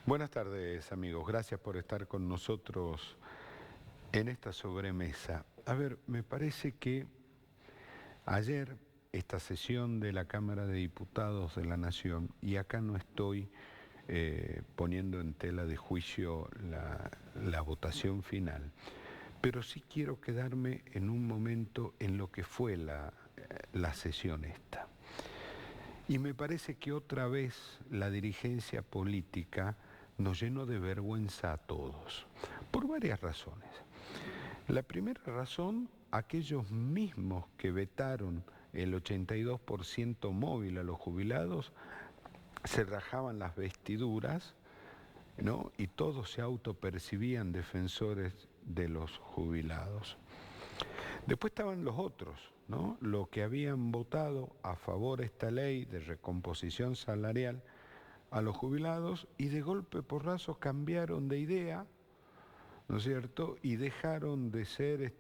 Buenas tardes, amigos. Gracias por estar con nosotros en esta sobremesa. A ver, me parece que ayer esta sesión de la Cámara de Diputados de la Nación, y acá no estoy poniendo en tela de juicio la votación final, pero sí quiero quedarme en un momento en lo que fue la sesión esta. Y me parece que otra vez la dirigencia política nos llenó de vergüenza a todos, por varias razones. La primera razón, aquellos mismos que vetaron el 82% móvil a los jubilados, se rajaban las vestiduras, ¿no? Y todos se autopercibían defensores de los jubilados. Después estaban los otros, ¿no? Los que habían votado a favor de esta ley de recomposición salarial a los jubilados y de golpe porrazo cambiaron de idea, ¿no es cierto? Y dejaron de ser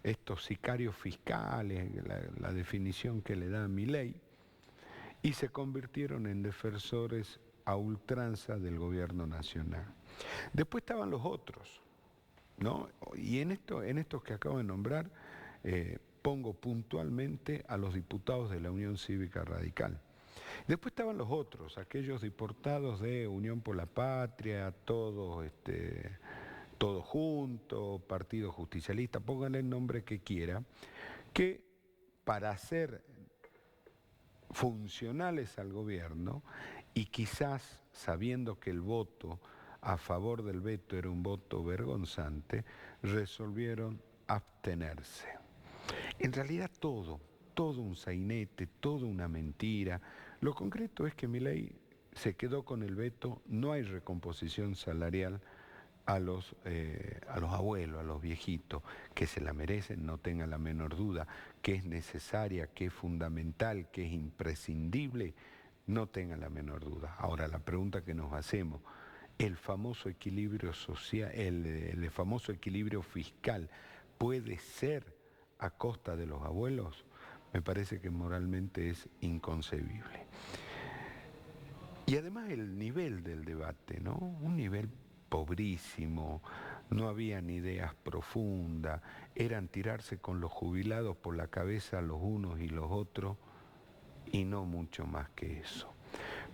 estos sicarios fiscales, la definición que le da Milei, y se convirtieron en defensores a ultranza del gobierno nacional. Después estaban los otros, ¿no? Y en estos que acabo de nombrar, pongo puntualmente a los diputados de la Unión Cívica Radical. Después estaban los otros, aquellos diputados de Unión por la Patria, todos juntos, Partido Justicialista, pónganle el nombre que quiera, que para ser funcionales al gobierno y quizás sabiendo que el voto a favor del veto era un voto vergonzante, resolvieron abstenerse. En realidad todo un sainete, toda una mentira. Lo concreto es que Milei se quedó con el veto, no hay recomposición salarial a los abuelos, a los viejitos, que se la merecen, no tengan la menor duda, que es necesaria, que es fundamental, que es imprescindible, no tengan la menor duda. Ahora, la pregunta que nos hacemos, el famoso equilibrio social, el famoso equilibrio fiscal, ¿puede ser a costa de los abuelos? Me parece que moralmente es inconcebible. Y además el nivel del debate, ¿no? Un nivel pobrísimo, no habían ideas profundas, eran tirarse con los jubilados por la cabeza los unos y los otros, y no mucho más que eso.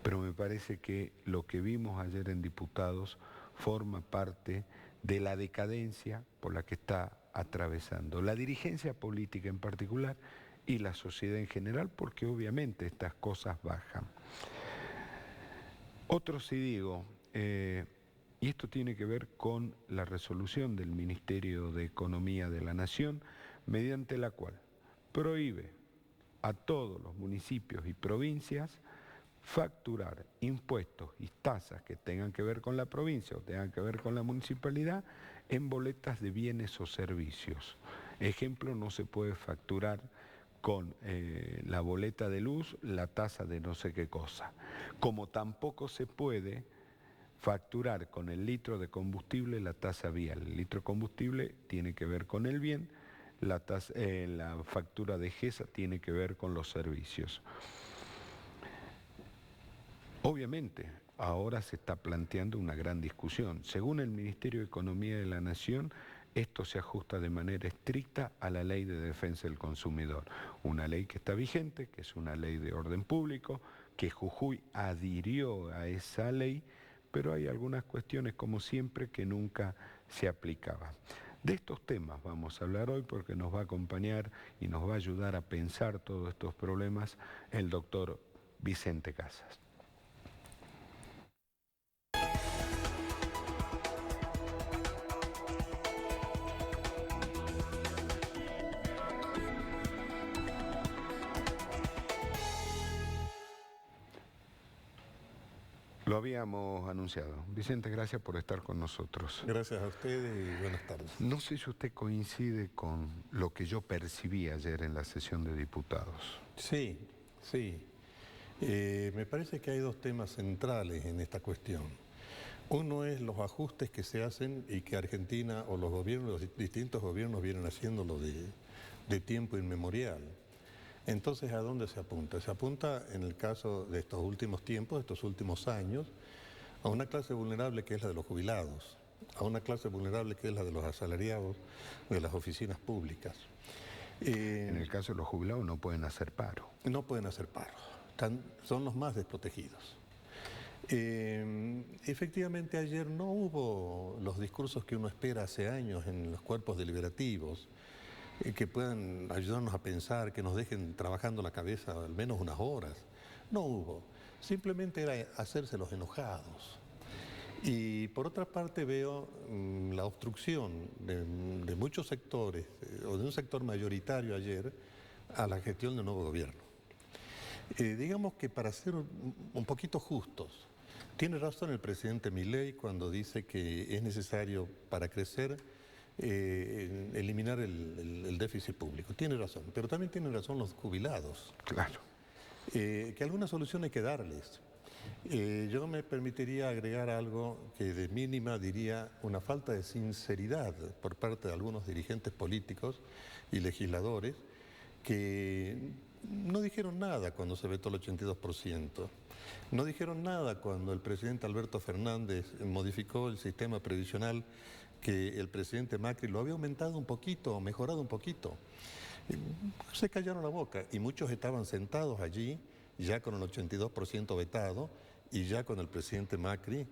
Pero me parece que lo que vimos ayer en diputados forma parte de la decadencia por la que está atravesando la dirigencia política en particular y la sociedad en general, porque obviamente estas cosas bajan. Otro sí digo, y esto tiene que ver con la resolución del Ministerio de Economía de la Nación, mediante la cual prohíbe a todos los municipios y provincias facturar impuestos y tasas que tengan que ver con la provincia o tengan que ver con la municipalidad en boletas de bienes o servicios. Ejemplo, no se puede facturar con la boleta de luz la tasa de no sé qué cosa. Como tampoco se puede facturar con el litro de combustible la tasa vial. El litro de combustible tiene que ver con el bien, la factura de GESA tiene que ver con los servicios. Obviamente, ahora se está planteando una gran discusión. Según el Ministerio de Economía de la Nación, esto se ajusta de manera estricta a la Ley de Defensa del Consumidor, una ley que está vigente, que es una ley de orden público, que Jujuy adhirió a esa ley, pero hay algunas cuestiones, como siempre, que nunca se aplicaban. De estos temas vamos a hablar hoy porque nos va a acompañar y nos va a ayudar a pensar todos estos problemas el doctor Vicente Casas. Lo habíamos anunciado. Vicente, gracias por estar con nosotros. Gracias a ustedes y buenas tardes. No sé si usted coincide con lo que yo percibí ayer en la sesión de diputados. Sí. Me parece que hay dos temas centrales en esta cuestión. Uno es los ajustes que se hacen y que Argentina o los gobiernos, los distintos gobiernos vienen haciéndolo de tiempo inmemorial. Entonces, ¿a dónde se apunta? Se apunta, en el caso de estos últimos tiempos, de estos últimos años, a una clase vulnerable que es la de los jubilados, a una clase vulnerable que es la de los asalariados de las oficinas públicas. En el caso de los jubilados no pueden hacer paro. No pueden hacer paro, son los más desprotegidos. Efectivamente ayer no hubo los discursos que uno espera hace años en los cuerpos deliberativos, que puedan ayudarnos a pensar, que nos dejen trabajando la cabeza al menos unas horas. No hubo, simplemente era hacerse los enojados. Y por otra parte veo la obstrucción de muchos sectores, o de un sector mayoritario ayer, a la gestión del nuevo gobierno. Digamos que para ser un poquito justos, tiene razón el presidente Milei cuando dice que es necesario para crecer eliminar el déficit público. Tiene razón, pero también tienen razón los jubilados. Claro. Que alguna solución hay que darles. Yo me permitiría agregar algo que de mínima diría una falta de sinceridad por parte de algunos dirigentes políticos y legisladores que no dijeron nada cuando se vetó el 82%. No dijeron nada cuando el presidente Alberto Fernández modificó el sistema previsional que el presidente Macri lo había aumentado un poquito, mejorado un poquito. Se callaron la boca y muchos estaban sentados allí ya con el 82% vetado y ya con el presidente Macri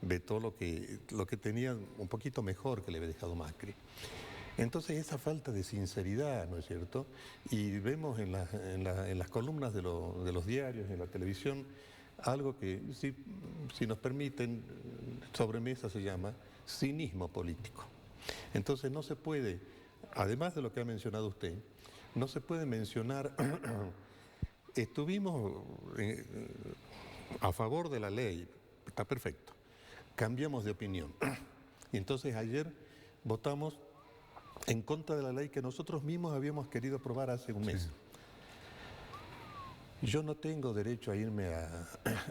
vetó lo que tenía un poquito mejor que le había dejado Macri. Entonces esa falta de sinceridad, ¿no es cierto? Y vemos en las columnas de los diarios, en la televisión, algo que, si nos permiten, sobremesa se llama cinismo político. Entonces no se puede, además de lo que ha mencionado usted, no se puede mencionar, estuvimos a favor de la ley, está perfecto, cambiamos de opinión. Y entonces ayer votamos en contra de la ley que nosotros mismos habíamos querido aprobar hace un mes. Sí. Yo no tengo derecho a irme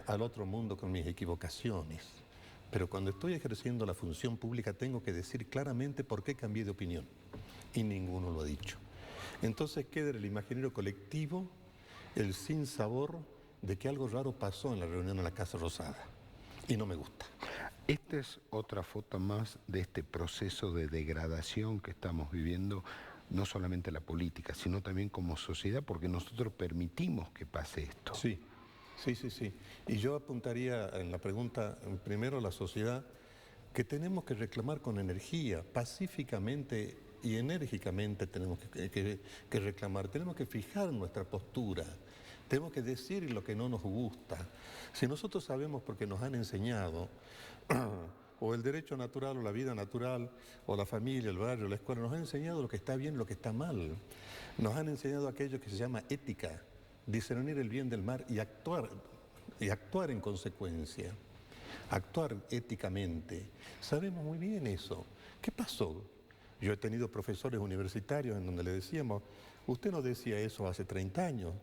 al otro mundo con mis equivocaciones, pero cuando estoy ejerciendo la función pública tengo que decir claramente por qué cambié de opinión, y ninguno lo ha dicho. Entonces queda en el imaginario colectivo el sinsabor de que algo raro pasó en la reunión en la Casa Rosada, y no me gusta. Esta es otra foto más de este proceso de degradación que estamos viviendo, no solamente la política, sino también como sociedad, porque nosotros permitimos que pase esto. Sí. Y yo apuntaría en la pregunta, primero a la sociedad, que tenemos que reclamar con energía, pacíficamente y enérgicamente tenemos que reclamar, tenemos que fijar nuestra postura, tenemos que decir lo que no nos gusta. Si nosotros sabemos porque nos han enseñado, o el derecho natural, o la vida natural, o la familia, el barrio, la escuela, nos han enseñado lo que está bien y lo que está mal. Nos han enseñado aquello que se llama ética, discernir el bien del mal y actuar en consecuencia, actuar éticamente. Sabemos muy bien eso. ¿Qué pasó? Yo he tenido profesores universitarios en donde le decíamos, usted no decía eso hace 30 años.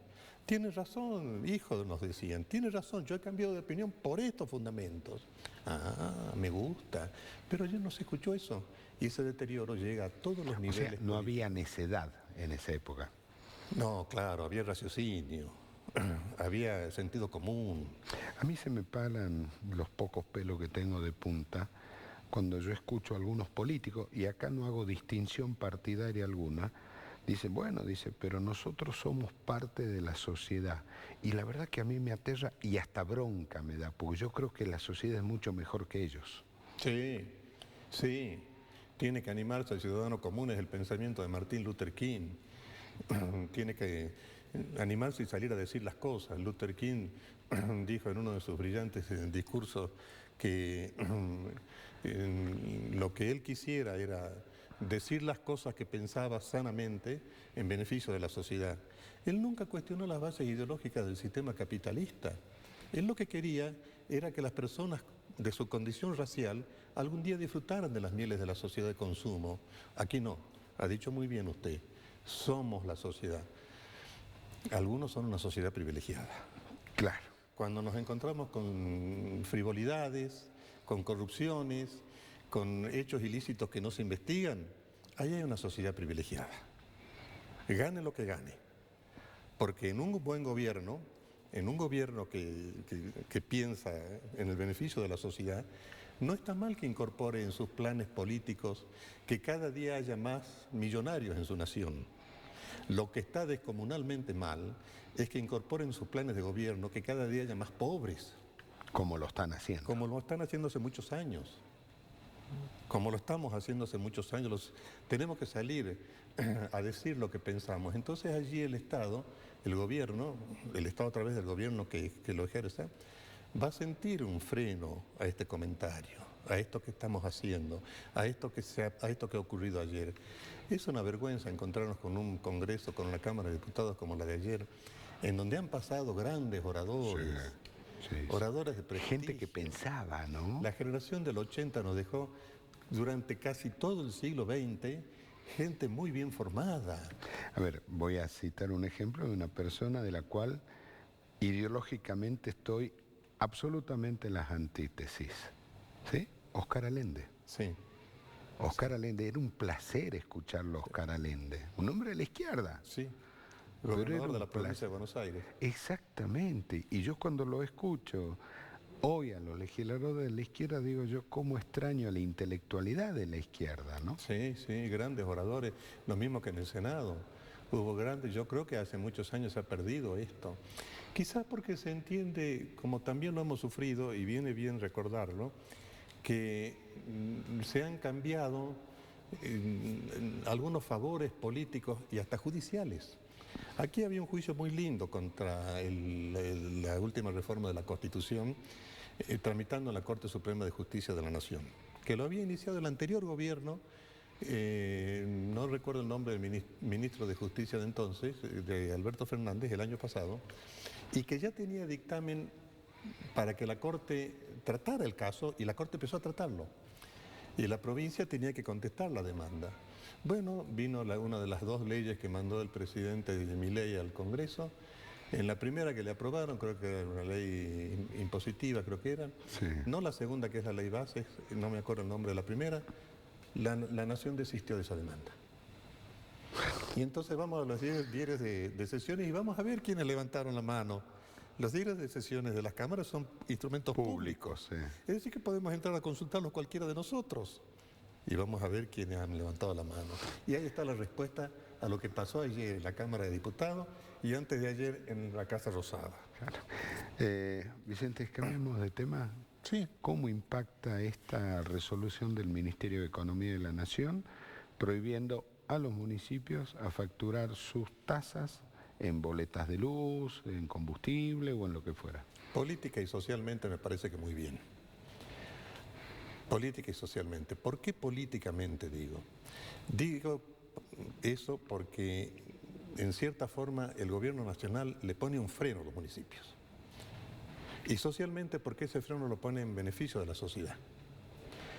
Tiene razón, hijo, nos decían, tiene razón, yo he cambiado de opinión por estos fundamentos. Ah, me gusta, pero ayer no se escuchó eso y ese deterioro llega a todos los niveles. O sea, no había necedad en esa época. No, claro, había raciocinio, había sentido común. A mí se me paran los pocos pelos que tengo de punta cuando yo escucho a algunos políticos, y acá no hago distinción partidaria alguna. Dicen, bueno, pero nosotros somos parte de la sociedad. Y la verdad que a mí me aterra y hasta bronca me da, porque yo creo que la sociedad es mucho mejor que ellos. Sí. Tiene que animarse al ciudadano común, es el pensamiento de Martin Luther King. Tiene que animarse y salir a decir las cosas. Luther King dijo en uno de sus brillantes discursos que lo que él quisiera era decir las cosas que pensaba sanamente en beneficio de la sociedad. Él nunca cuestionó las bases ideológicas del sistema capitalista. Él lo que quería era que las personas de su condición racial algún día disfrutaran de las mieles de la sociedad de consumo. Aquí no, ha dicho muy bien usted, somos la sociedad. Algunos son una sociedad privilegiada. Claro. Cuando nos encontramos con frivolidades, con corrupciones, con hechos ilícitos que no se investigan, ahí hay una sociedad privilegiada. Gane lo que gane. Porque en un buen gobierno, en un gobierno que piensa en el beneficio de la sociedad, no está mal que incorpore en sus planes políticos que cada día haya más millonarios en su nación. Lo que está descomunalmente mal es que incorporen en sus planes de gobierno que cada día haya más pobres. Como lo están haciendo. Como lo están haciendo hace muchos años. Como lo estamos haciendo hace muchos años. Tenemos que salir a decir lo que pensamos. Entonces allí el Estado, el gobierno, el Estado a través del gobierno que lo ejerza, va a sentir un freno a este comentario, a esto que estamos haciendo, a esto que ha ocurrido ayer. Es una vergüenza encontrarnos con un Congreso, con una Cámara de Diputados como la de ayer, en donde han pasado grandes oradores, oradores de prestigio. Gente que pensaba, ¿no? La generación del 80 nos dejó durante casi todo el siglo XX gente muy bien formada. A ver, voy a citar un ejemplo de una persona de la cual ideológicamente estoy absolutamente en las antítesis. ¿Sí? Oscar Allende. Sí. Oscar Allende, era un placer escucharlo, Oscar Allende. Un hombre de la izquierda. Sí. Gobernador de la provincia de Buenos Aires. Exactamente. Y yo cuando lo escucho hoy a los legisladores de la izquierda, digo yo, cómo extraño la intelectualidad de la izquierda, ¿no? Sí, sí, grandes oradores, lo mismo que en el Senado. Hubo grandes, yo creo que hace muchos años se ha perdido esto. Quizás porque se entiende, como también lo hemos sufrido, y viene bien recordarlo, que se han cambiado algunos favores políticos y hasta judiciales. Aquí había un juicio muy lindo contra la última reforma de la Constitución, tramitando en la Corte Suprema de Justicia de la Nación, que lo había iniciado el anterior gobierno, no recuerdo el nombre del ministro de Justicia de entonces, de Alberto Fernández, el año pasado, y que ya tenía dictamen para que la Corte tratara el caso, y la Corte empezó a tratarlo. Y la provincia tenía que contestar la demanda. Bueno, vino una de las dos leyes que mandó el presidente Milei al Congreso. En la primera que le aprobaron, creo que era una ley impositiva, creo que era. Sí. No la segunda, que es la ley base, no me acuerdo el nombre de la primera. La Nación desistió de esa demanda. Y entonces vamos a los diarios de sesiones y vamos a ver quiénes levantaron la mano. Los diarios de sesiones de las cámaras son instrumentos públicos. Sí. Es decir, que podemos entrar a consultarlos cualquiera de nosotros. Y vamos a ver quiénes han levantado la mano. Y ahí está la respuesta a lo que pasó ayer en la Cámara de Diputados y antes de ayer en la Casa Rosada. Claro. Vicente, cambiemos de tema. Sí. ¿Cómo impacta esta resolución del Ministerio de Economía de la Nación prohibiendo a los municipios a facturar sus tasas en boletas de luz, en combustible o en lo que fuera? Política y socialmente me parece que muy bien. Política y socialmente. ¿Por qué políticamente digo? Digo eso porque en cierta forma el gobierno nacional le pone un freno a los municipios. Y socialmente porque ese freno lo pone en beneficio de la sociedad.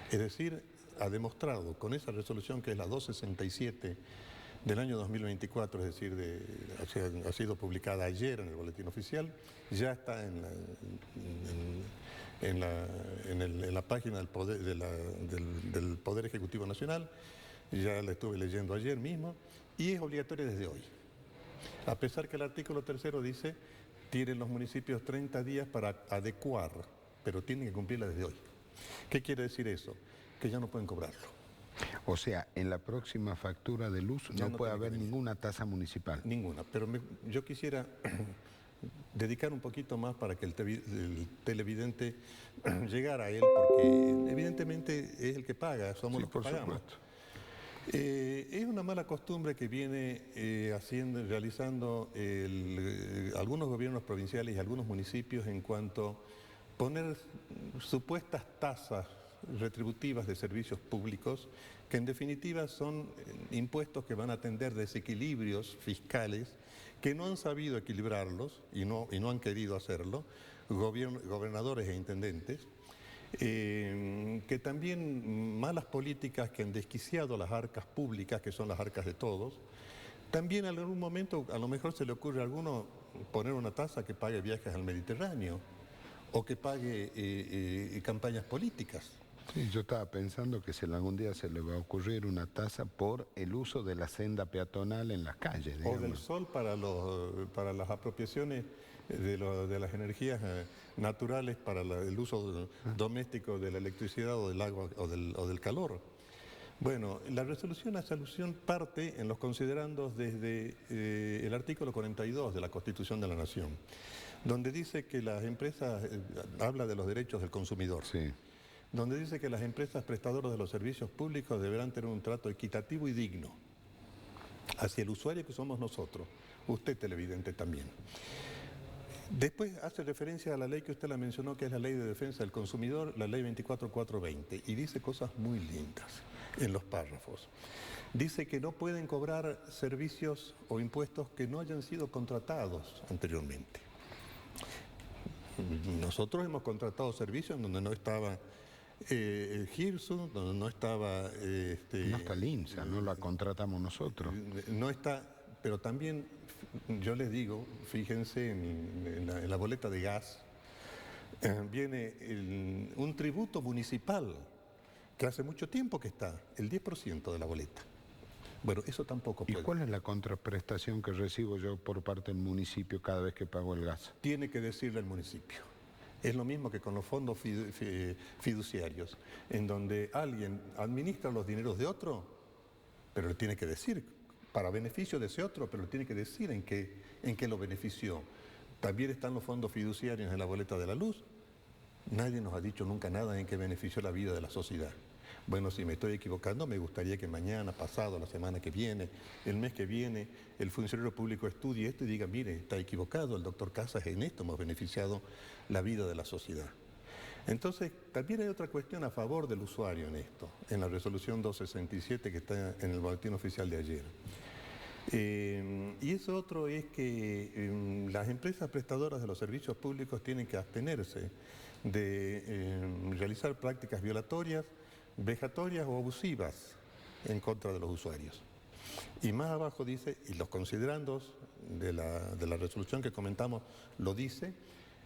Es decir, ha demostrado con esa resolución que es la 267 del año 2024, es decir, ha sido publicada ayer en el boletín oficial, ya está en la página del Poder Ejecutivo Nacional, ya la estuve leyendo ayer mismo, y es obligatoria desde hoy. A pesar que el artículo 3 dice, tienen los municipios 30 días para adecuar, pero tienen que cumplirla desde hoy. ¿Qué quiere decir eso? Que ya no pueden cobrarlo. O sea, en la próxima factura de luz no puede haber ninguna tasa municipal. Ninguna, pero yo quisiera dedicar un poquito más para que el televidente llegara a él, porque evidentemente es el que paga, somos los que pagamos. Supuesto. Es una mala costumbre que viene realizando algunos gobiernos provinciales y algunos municipios en cuanto a poner supuestas tasas retributivas de servicios públicos, que en definitiva son impuestos que van a atender desequilibrios fiscales que no han sabido equilibrarlos y no han querido hacerlo, gobernadores e intendentes, que también malas políticas que han desquiciado las arcas públicas, que son las arcas de todos. También en algún momento a lo mejor se le ocurre a alguno poner una tasa que pague viajes al Mediterráneo o que pague campañas políticas. Sí, yo estaba pensando que si algún día se le va a ocurrir una tasa por el uso de la senda peatonal en las calles, digamos. O del sol para las apropiaciones de las energías naturales para el uso doméstico de la electricidad o del agua o del calor. Bueno, la resolución a solución parte en los considerandos desde el artículo 42 de la Constitución de la Nación, donde dice que las empresas, habla de los derechos del consumidor, Sí. donde dice que las empresas prestadoras de los servicios públicos deberán tener un trato equitativo y digno hacia el usuario que somos nosotros, usted televidente también. Después hace referencia a la ley que usted la mencionó, que es la Ley de Defensa del Consumidor, la Ley 24420, y dice cosas muy lindas en los párrafos. Dice que no pueden cobrar servicios o impuestos que no hayan sido contratados anteriormente. Nosotros hemos contratado servicios en donde no estaba Hirsu, donde no estaba... No está Linsa, no la contratamos nosotros. No está, pero también yo les digo, fíjense en la boleta de gas, viene un tributo municipal que hace mucho tiempo que está, el 10% de la boleta. Bueno, eso tampoco ¿Y puede. cuál es la contraprestación que recibo yo por parte del municipio cada vez que pago el gas? Tiene que decirle al municipio. Es lo mismo que con los fondos fiduciarios, en donde alguien administra los dineros de otro, pero le tiene que decir, para beneficio de ese otro, pero le tiene que decir en qué lo benefició. También están los fondos fiduciarios en la boleta de la luz. Nadie nos ha dicho nunca nada en qué benefició la vida de la sociedad. Bueno, si me estoy equivocando, me gustaría que mañana, pasado, la semana que viene, el mes que viene, el funcionario público estudie esto y diga, mire, está equivocado, el doctor Casas, en esto hemos beneficiado la vida de la sociedad. Entonces, también hay otra cuestión a favor del usuario en esto, en la resolución 267 que está en el boletín oficial de ayer. Y eso otro es que las empresas prestadoras de los servicios públicos tienen que abstenerse de realizar prácticas violatorias, vejatorias o abusivas en contra de los usuarios. Y más abajo dice, y los considerandos de la resolución que comentamos lo dice,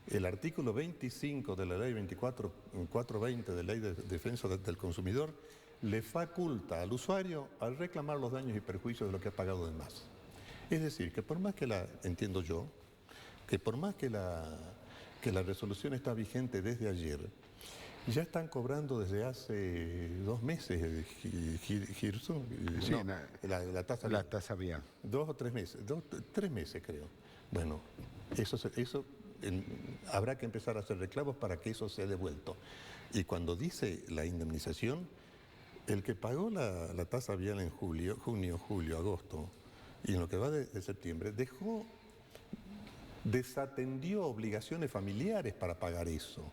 el artículo 25 de la ley 24420 de la Ley de Defensa del Consumidor le faculta al usuario al reclamar los daños y perjuicios de lo que ha pagado de más. Es decir, que por más que entiendo yo, que por más que la resolución está vigente desde ayer, ya están cobrando desde hace 2 meses Hirsu, Sí, no, la tasa vial. 2 o 3 meses, 3 meses creo. Bueno, habrá que empezar a hacer reclamos para que eso sea devuelto. Y cuando dice la indemnización, el que pagó la tasa vial en junio, julio, agosto, y en lo que va de septiembre, desatendió obligaciones familiares para pagar eso.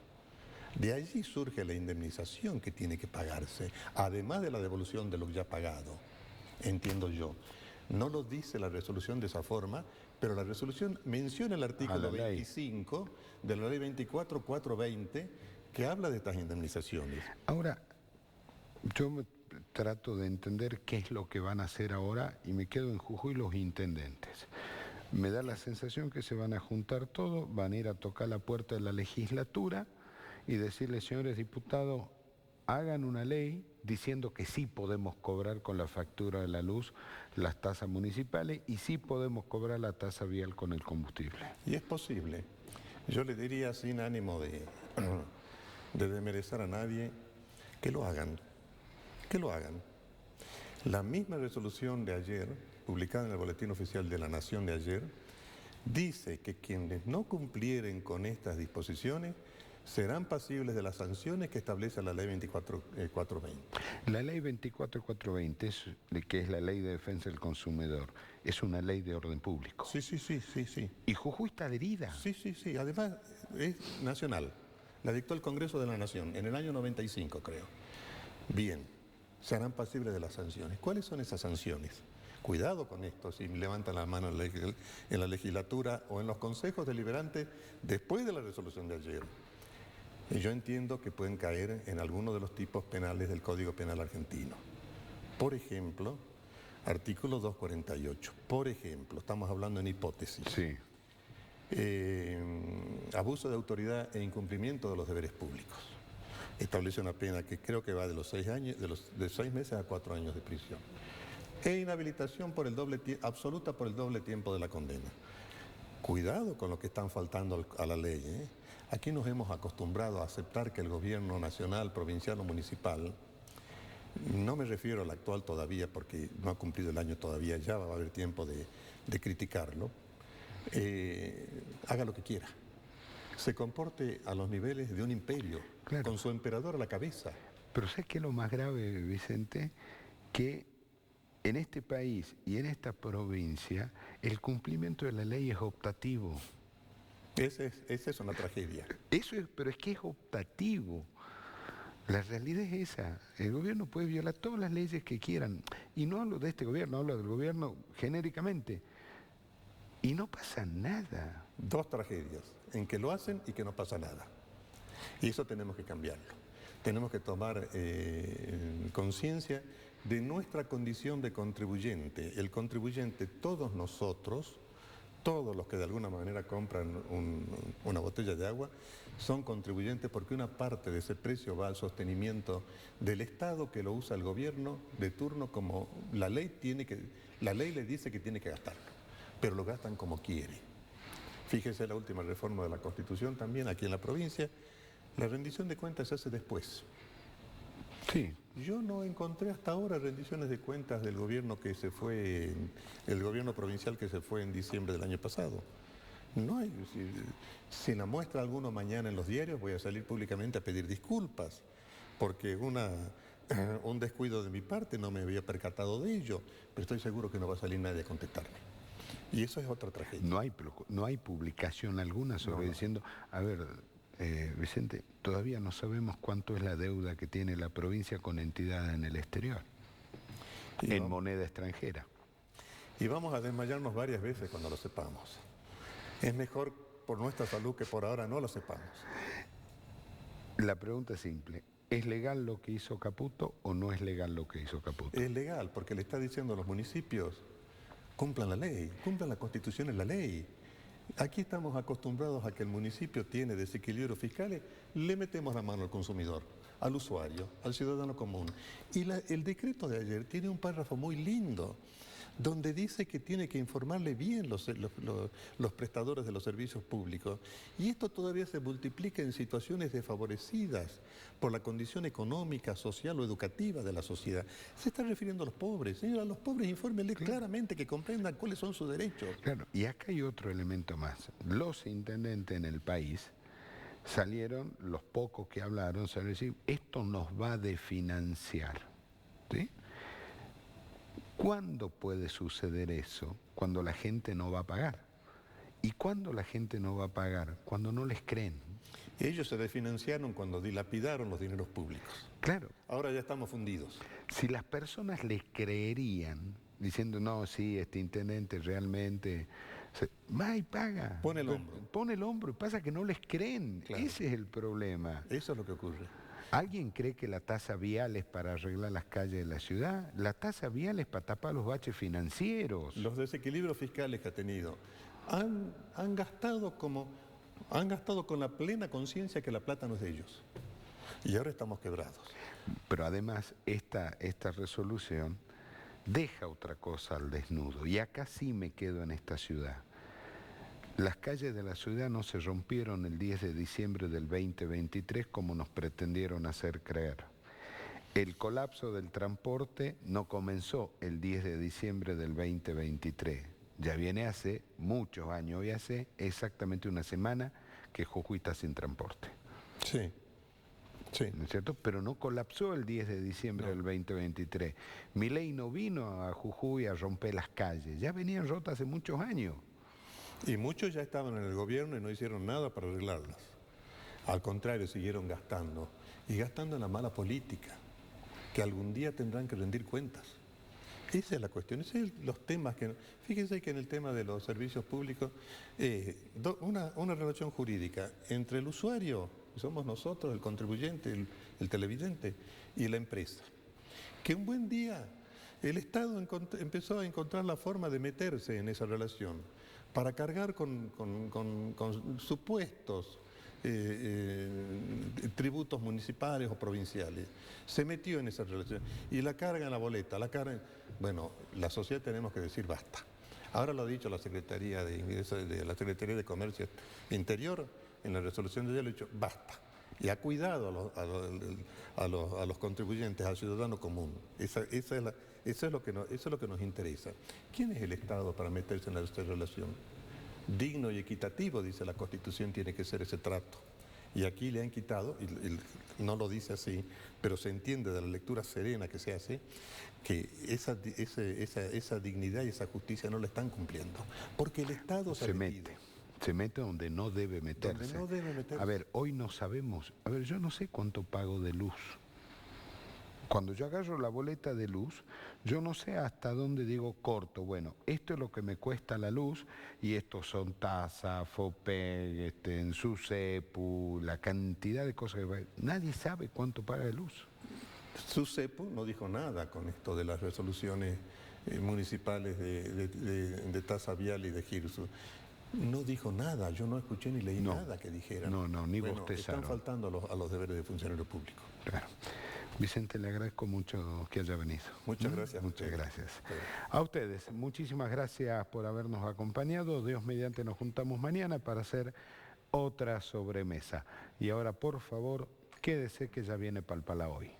De allí surge la indemnización que tiene que pagarse, además de la devolución de lo ya pagado, entiendo yo. No lo dice la resolución de esa forma, pero la resolución menciona el artículo 25 de la ley 24420 que habla de estas indemnizaciones. Ahora, yo trato de entender qué es lo que van a hacer ahora y me quedo en Jujuy los intendentes. Me da la sensación que se van a juntar todos, van a ir a tocar la puerta de la legislatura y decirle, señores diputados, hagan una ley diciendo que sí podemos cobrar con la factura de la luz las tasas municipales y sí podemos cobrar la tasa vial con el combustible. Y es posible. Yo le diría sin ánimo de desmerecer a nadie, que lo hagan. Que lo hagan. La misma resolución de ayer, publicada en el Boletín Oficial de la Nación de ayer, dice que quienes no cumplieren con estas disposiciones serán pasibles de las sanciones que establece la ley 24420. La ley 24420, que es la Ley de Defensa del Consumidor, es una ley de orden público. Sí. ¿Y Jujuy está adherida? Sí. Además, es nacional. La dictó el Congreso de la Nación en el año 95, creo. Bien, serán pasibles de las sanciones. ¿Cuáles son esas sanciones? Cuidado con esto, si levantan la mano en la legislatura o en los consejos deliberantes después de la resolución de ayer. Y yo entiendo que pueden caer en alguno de los tipos penales del Código Penal argentino. Por ejemplo, artículo 248. Por ejemplo, estamos hablando en hipótesis. Sí. Abuso de autoridad e incumplimiento de los deberes públicos. Establece una pena que creo que va de los 6 años, de 6 meses a 4 años de prisión. E inhabilitación absoluta por el doble tiempo de la condena. cuidado con lo que están faltando a la ley, ¿eh? Aquí nos hemos acostumbrado a aceptar que el gobierno nacional, provincial o municipal, no me refiero al actual todavía porque no ha cumplido el año todavía, ya va a haber tiempo de criticarlo, haga lo que quiera, se comporte a los niveles de un imperio, Claro. con su emperador a la cabeza. Pero ¿sabes qué es lo más grave, Vicente? Que en este país y en esta provincia el cumplimiento de la ley es optativo. Esa es una tragedia. Eso es, pero es que es optativo. La realidad es esa. El gobierno puede violar todas las leyes que quieran. Y no hablo de este gobierno, hablo del gobierno genéricamente. Y no pasa nada. Dos tragedias, en que lo hacen y que no pasa nada. Y eso tenemos que cambiarlo. Tenemos que tomar conciencia de nuestra condición de contribuyente. El contribuyente, todos nosotros, todos los que de alguna manera compran una botella de agua, son contribuyentes porque una parte de ese precio va al sostenimiento del Estado que lo usa el gobierno de turno como la ley le dice que tiene que gastarlo, pero lo gastan como quiere. Fíjese la última reforma de la Constitución también aquí en la provincia, la rendición de cuentas se hace después. Sí. Yo no encontré hasta ahora rendiciones de cuentas del gobierno que se fue, el gobierno provincial que se fue en diciembre del año pasado. No hay, si la muestra alguno mañana en los diarios, voy a salir públicamente a pedir disculpas, porque un descuido de mi parte no me había percatado de ello, pero estoy seguro que no va a salir nadie a contestarme. Y eso es otra tragedia. No hay publicación alguna sobre diciendo, a ver, Vicente, todavía no sabemos cuánto es la deuda que tiene la provincia con entidades en el exterior, en moneda extranjera. Y vamos a desmayarnos varias veces cuando lo sepamos. Es mejor por nuestra salud que por ahora no lo sepamos. La pregunta es simple, ¿es legal lo que hizo Caputo o no es legal lo que hizo Caputo? Es legal porque le está diciendo a los municipios, cumplan la ley, cumplan la Constitución y la ley. Aquí estamos acostumbrados a que el municipio tiene desequilibrios fiscales, le metemos la mano al consumidor, al usuario, al ciudadano común. Y el decreto de ayer tiene un párrafo muy lindo, donde dice que tiene que informarle bien los prestadores de los servicios públicos. Y esto todavía se multiplica en situaciones desfavorecidas por la condición económica, social o educativa de la sociedad. Se está refiriendo a los pobres. Señora, a los pobres infórmenle claramente que comprendan cuáles son sus derechos. Claro, y acá hay otro elemento más. Los intendentes en el país salieron, los pocos que hablaron, salieron a decir, esto nos va a desfinanciar. ¿Sí? ¿Cuándo puede suceder eso? Cuando la gente no va a pagar. ¿Y cuándo la gente no va a pagar? Cuando no les creen. Ellos se desfinanciaron cuando dilapidaron los dineros públicos. Claro. Ahora ya estamos fundidos. Si las personas les creerían, diciendo, no, sí, este intendente realmente... va y paga. Pone el hombro. Pone el hombro y pasa que no les creen. Claro. Ese es el problema. Eso es lo que ocurre. ¿Alguien cree que la tasa vial es para arreglar las calles de la ciudad? La tasa vial es para tapar los baches financieros. Los desequilibrios fiscales que ha tenido han gastado con la plena conciencia que la plata no es de ellos. Y ahora estamos quebrados. Pero además esta resolución deja otra cosa al desnudo. Y acá sí me quedo en esta ciudad. Las calles de la ciudad no se rompieron el 10 de diciembre del 2023 como nos pretendieron hacer creer. El colapso del transporte no comenzó el 10 de diciembre del 2023. Ya viene hace muchos años y hace exactamente una semana que Jujuy está sin transporte. Sí. Sí. ¿No es cierto? Pero no colapsó el 10 de diciembre del 2023. Milei no vino a Jujuy a romper las calles. Ya venían rotas hace muchos años. Y muchos ya estaban en el gobierno y no hicieron nada para arreglarlas. Al contrario, siguieron gastando. Y gastando en la mala política, que algún día tendrán que rendir cuentas. Esa es la cuestión, esos son los temas que... Fíjense que en el tema de los servicios públicos, una relación jurídica entre el usuario, que somos nosotros, el contribuyente, el televidente, y la empresa. Que un buen día el Estado empezó a encontrar la forma de meterse en esa relación, para cargar con supuestos tributos municipales o provinciales. Se metió en esa relación y la carga en la boleta, Bueno, la sociedad tenemos que decir basta. Ahora lo ha dicho la Secretaría de Ingresos, de la Secretaría de Comercio Interior, en la resolución de día le ha dicho, basta. Y ha cuidado a los contribuyentes, al ciudadano común. Eso es lo que nos interesa. ¿Quién es el Estado para meterse en esta relación? Digno y equitativo, dice la Constitución, tiene que ser ese trato. Y aquí le han quitado, y no lo dice así, pero se entiende de la lectura serena que se hace, que esa dignidad y esa justicia no la están cumpliendo. Porque el Estado se mete donde no debe meterse. Donde no debe meterse. A ver, hoy no sabemos, a ver, yo no sé cuánto pago de luz. Cuando yo agarro la boleta de luz, yo no sé hasta dónde digo corto. Bueno, esto es lo que me cuesta la luz y estos son tasa, FOPE, en su CEPU, la cantidad de cosas que... Nadie sabe cuánto paga de luz. Su CEPU no dijo nada con esto de las resoluciones municipales de tasa vial y de GIRSU. No dijo nada, yo no escuché ni leí nada que dijera. No, ni bostezaron. Están faltando a los deberes de funcionario público. Claro. Vicente, le agradezco mucho que haya venido. Muchas gracias. Muchas gracias. A ustedes, muchísimas gracias por habernos acompañado. Dios mediante nos juntamos mañana para hacer otra sobremesa. Y ahora, por favor, quédese que ya viene Palpala Hoy.